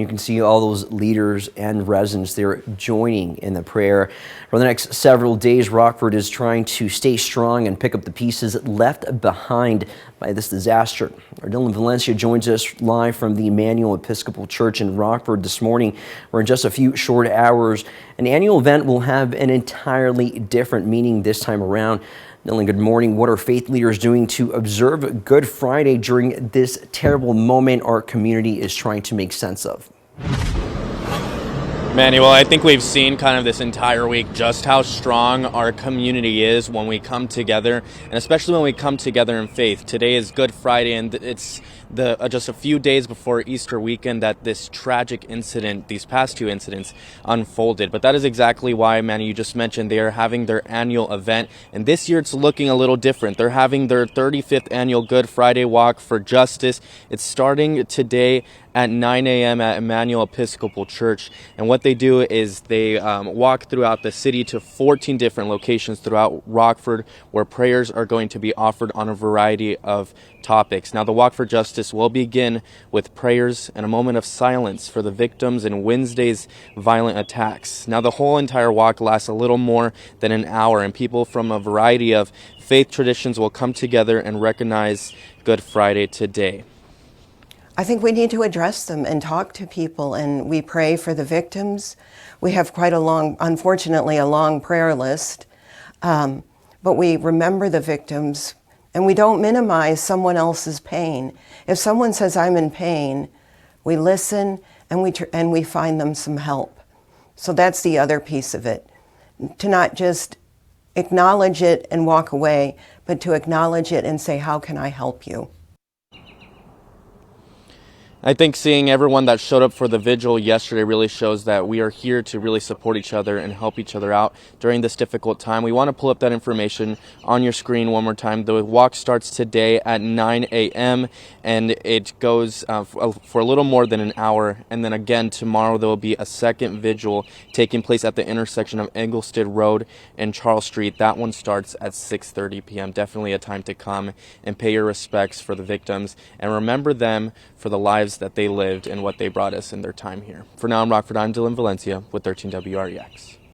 You can see all those leaders and residents there joining in the prayer. For the next several days, Rockford is trying to stay strong and pick up the pieces left behind by this disaster. Our Dylan Valencia joins us live from the Emmanuel Episcopal Church in Rockford this morning, where in just a few short hours, an annual event will have an entirely different meaning this time around. Dylan, good morning. What are faith leaders doing to observe Good Friday during this terrible moment our community is trying to make sense of? Manuel, I think we've seen kind of this entire week just how strong our community is when we come together, and especially when we come together in faith. Today is Good Friday, and it's just a few days before Easter weekend that this tragic incident, these past two incidents, unfolded. But that is exactly why, Manny, you just mentioned they are having their annual event, and this year it's looking a little different. They're having their 35th annual Good Friday Walk for Justice. It's starting today at 9 a.m. at Emmanuel Episcopal Church, and what they do is they walk throughout the city to 14 different locations throughout Rockford where prayers are going to be offered on a variety of topics. Now, the Walk for Justice will begin with prayers and a moment of silence for the victims in Wednesday's violent attacks. Now, the whole entire walk lasts a little more than an hour, and people from a variety of faith traditions will come together and recognize Good Friday today. I think we need to address them and talk to people, and we pray for the victims. We have quite unfortunately, a long prayer list, but we remember the victims, and we don't minimize someone else's pain. If someone says, I'm in pain, we listen and we find them some help. So that's the other piece of it, to not just acknowledge it and walk away, but to acknowledge it and say, how can I help you? I think seeing everyone that showed up for the vigil yesterday really shows that we are here to really support each other and help each other out during this difficult time. We want to pull up that information on your screen one more time. The walk starts today at 9 a.m. and it goes for a little more than an hour. And then again, tomorrow there will be a second vigil taking place at the intersection of Engelstead Road and Charles Street. That one starts at 6:30 p.m. Definitely a time to come and pay your respects for the victims and remember them for the lives that they lived and what they brought us in their time here. For now in Rockford, I'm Dylan Valencia with 13 WREX.